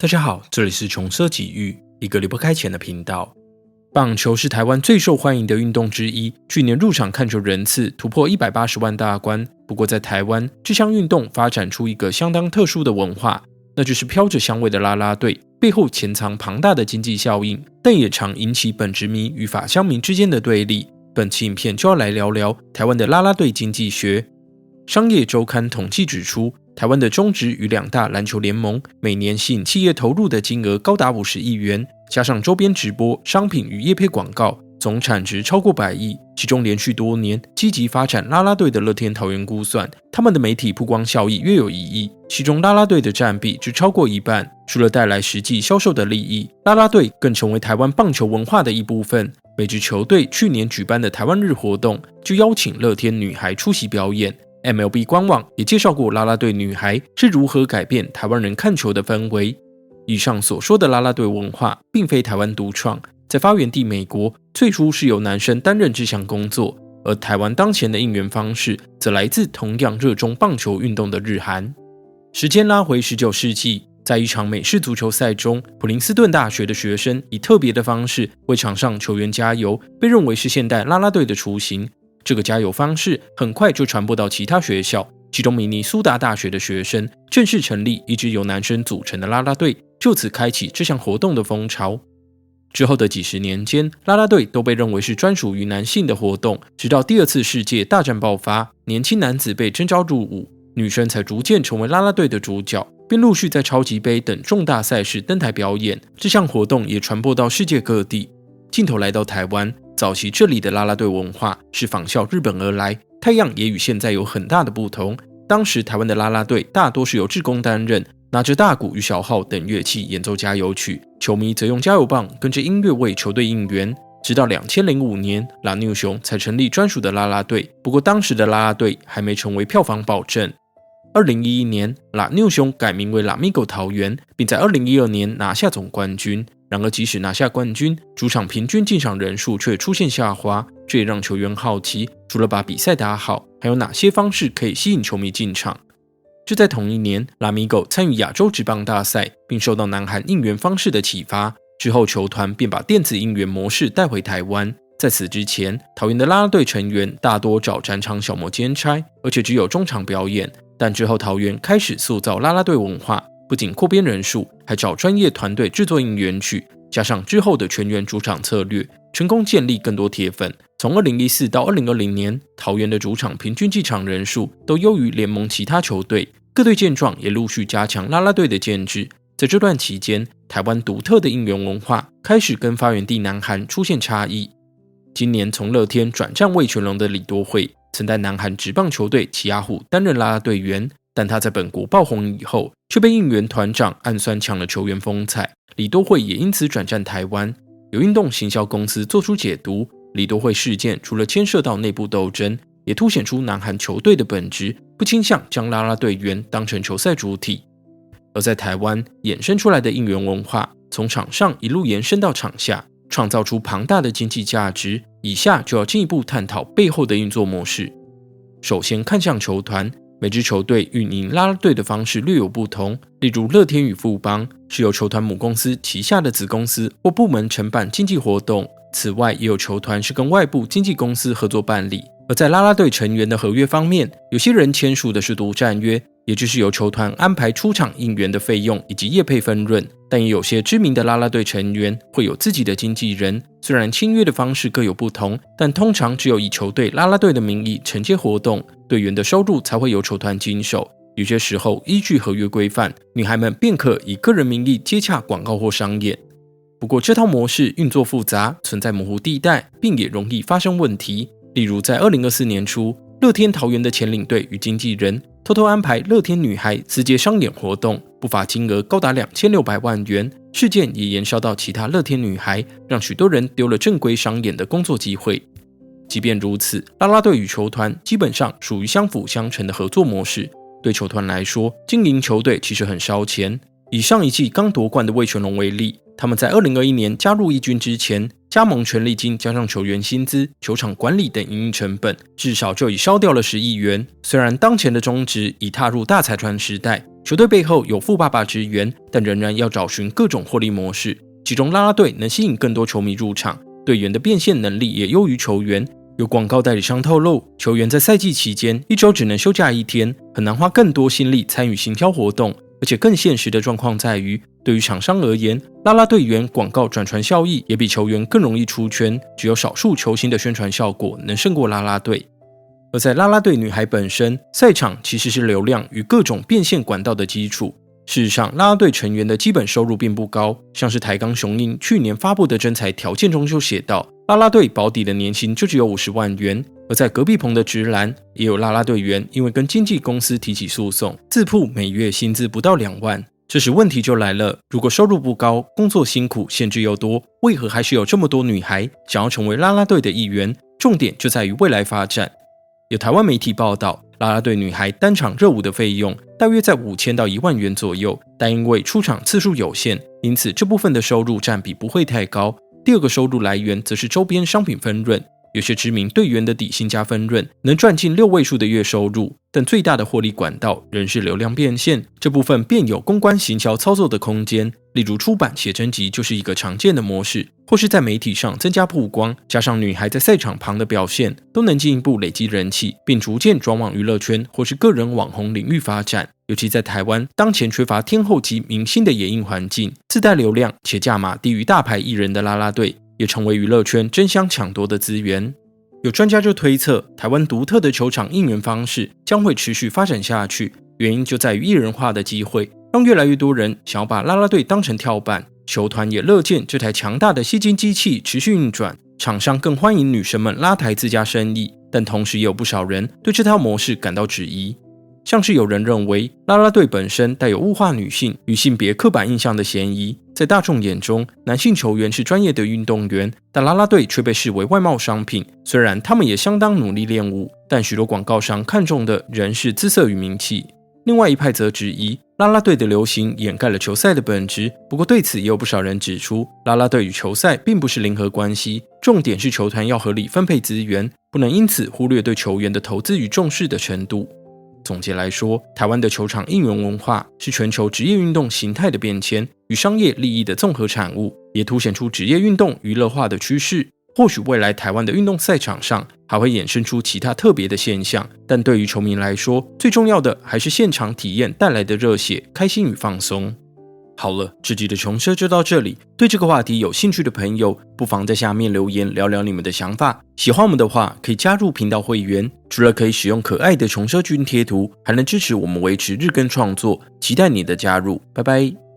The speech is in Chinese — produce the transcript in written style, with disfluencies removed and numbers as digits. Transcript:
大家好，这里是穷奢极欲，一个离不开钱的频道。棒球是台湾最受欢迎的运动之一，去年入场看球人次突破180万大关。不过在台湾，这项运动发展出一个相当特殊的文化，那就是飘着香味的啦啦队，背后潜藏庞大的经济效应，但也常引起本职迷与法乡民之间的对立。本期影片就要来聊聊台湾的啦啦队经济学。商业周刊统计指出，台湾的中职与两大篮球联盟每年吸引企业投入的金额高达50亿元，加上周边直播、商品与业配广告，总产值超过100亿。其中连续多年积极发展啦啦队的乐天桃园估算，他们的媒体曝光效益约有1亿，其中啦啦队的占比只超过一半。除了带来实际销售的利益，啦啦队更成为台湾棒球文化的一部分。每支球队去年举办的台湾日活动，就邀请乐天女孩出席表演。MLB 官网也介绍过啦啦队女孩是如何改变台湾人看球的氛围。以上所说的啦啦队文化并非台湾独创，在发源地美国，最初是由男生担任这项工作，而台湾当前的应援方式则来自同样热衷棒球运动的日韩。时间拉回19世纪，在一场美式足球赛中，普林斯顿大学的学生以特别的方式为场上球员加油，被认为是现代啦啦队的雏形。这个加油方式很快就传播到其他学校，其中明尼苏达大学的学生正式成立一支由男生组成的啦啦队，就此开启这项活动的风潮。之后的几十年间，啦啦队都被认为是专属于男性的活动，直到第二次世界大战爆发，年轻男子被征召入伍，女生才逐渐成为啦啦队的主角，并陆续在超级杯等重大赛事登台表演。这项活动也传播到世界各地。镜头来到台湾，早期这里的啦啦队文化是仿效日本而来，太阳也与现在有很大的不同。当时台湾的啦啦队大多是由志工担任，拿着大鼓与小号等乐器演奏加油曲，球迷则用加油棒跟着音乐为球队应援。直到2005年，拉妞熊才成立专属的啦啦队，不过当时的啦啦队还没成为票房保证。2011年，拉妞熊改名为拉米狗桃园，并在2012年拿下总冠军。然而即使拿下冠军，主场平均进场人数却出现下滑，这也让球员好奇，除了把比赛打好，还有哪些方式可以吸引球迷进场。就在同一年，拉米狗参与亚洲职棒大赛，并受到南韩应援方式的启发，之后球团便把电子应援模式带回台湾。在此之前，桃园的啦啦队成员大多找展场小模兼差，而且只有中场表演。但之后桃园开始塑造啦啦队文化，不仅扩编人数，还找专业团队制作应援曲，加上之后的全员主场策略，成功建立更多铁粉。从2014到2020年，桃园的主场平均进场人数都优于联盟其他球队，各队见状也陆续加强啦啦队的建制。在这段期间，台湾独特的应援文化开始跟发源地南韩出现差异。今年从乐天转战味全龙的李多惠，曾在南韩职棒球队奇亚虎担任啦啦队员，但他在本国爆红以后，却被应援团长暗酸抢了球员风采，李多惠也因此转战台湾。有运动行销公司做出解读，李多惠事件除了牵涉到内部斗争，也凸显出南韩球队的本质，不倾向将啦啦队员当成球赛主体。而在台湾衍生出来的应援文化，从场上一路延伸到场下，创造出庞大的经济价值。以下就要进一步探讨背后的运作模式。首先看向球团，每支球队运营啦啦队的方式略有不同，例如乐天与富邦是由球团母公司旗下的子公司或部门承办经纪活动，此外也有球团是跟外部经纪公司合作办理。而在啦啦队成员的合约方面，有些人签署的是独占约，也就是由球团安排出场应援的费用以及业配分润，但也有些知名的啦啦队成员会有自己的经纪人，虽然签约的方式各有不同，但通常只有以球队啦啦队的名义承接活动，队员的收入才会由球团经手。有些时候依据合约规范，女孩们便可以个人名义接洽广告或商演。不过这套模式运作复杂，存在模糊地带，并也容易发生问题。例如在2024年初，乐天桃园的前领队与经纪人偷偷安排乐天女孩私接商演活动，不法金额高达2600万元。事件也延烧到其他乐天女孩，让许多人丢了正规商演的工作机会。即便如此，啦啦队与球团基本上属于相辅相成的合作模式。对球团来说，经营球队其实很烧钱。以上一季刚夺冠的味全龙为例，他们在2021年加入一军之前，加盟权利金加上球员薪资、球场管理等营运成本，至少就已烧掉了10亿元。虽然当前的中职已踏入大财团时代，球队背后有富爸爸支援，但仍然要找寻各种获利模式。其中啦啦队能吸引更多球迷入场，队员的变现能力也优于球员。有广告代理商透露，球员在赛季期间一周只能休假1天，很难花更多心力参与行销活动。而且更现实的状况在于，对于厂商而言，啦啦队员广告转传效益也比球员更容易出圈，只有少数球星的宣传效果能胜过啦啦队。而在啦啦队女孩本身，赛场其实是流量与各种变现管道的基础。事实上，啦啦队成员的基本收入并不高，像是台钢雄鹰去年发布的征才条件中就写到，啦啦队保底的年薪就只有50万元。而在隔壁棚的直男，也有啦啦队员因为跟经纪公司提起诉讼，自曝每月薪资不到2万。这时问题就来了，如果收入不高，工作辛苦，限制又多，为何还是有这么多女孩想要成为啦啦队的一员？重点就在于未来发展。有台湾媒体报道，啦啦队女孩单场热舞的费用大约在5000到1万元左右，但因为出场次数有限，因此这部分的收入占比不会太高。第二个收入来源则是周边商品分润，有些知名队员的底薪加分润能赚进6位数的月收入，但最大的获利管道仍是流量变现，这部分便有公关行销操作的空间。例如出版写真集就是一个常见的模式，或是在媒体上增加曝光，加上女孩在赛场旁的表现，都能进一步累积人气，并逐渐转往娱乐圈或是个人网红领域发展。尤其在台湾当前缺乏天后级明星的野映环境，自带流量且价码低于大牌艺人的啦啦队也成为娱乐圈争相抢夺的资源。有专家就推测，台湾独特的球场应援方式将会持续发展下去，原因就在于艺人化的机会，让越来越多人想要把啦啦队当成跳板，球团也乐见这台强大的吸金机器持续运转，厂商更欢迎女神们拉抬自家生意，但同时也有不少人对这套模式感到质疑。像是有人认为啦啦队本身带有物化女性与性别刻板印象的嫌疑，在大众眼中，男性球员是专业的运动员，但啦啦队却被视为外贸商品。虽然他们也相当努力练舞，但许多广告商看重的仍是姿色与名气。另外一派则质疑啦啦队的流行掩盖了球赛的本质，不过对此也有不少人指出，啦啦队与球赛并不是零和关系，重点是球团要合理分配资源，不能因此忽略对球员的投资与重视的程度。总结来说，台湾的球场应援文化是全球职业运动形态的变迁与商业利益的综合产物，也凸显出职业运动娱乐化的趋势。或许未来台湾的运动赛场上还会衍生出其他特别的现象，但对于球迷来说，最重要的还是现场体验带来的热血、开心与放松。好了，这集的穷奢就到这里。对这个话题有兴趣的朋友，不妨在下面留言聊聊你们的想法。喜欢我们的话，可以加入频道会员，除了可以使用可爱的穷奢君贴图，还能支持我们维持日更创作。期待你的加入，拜拜。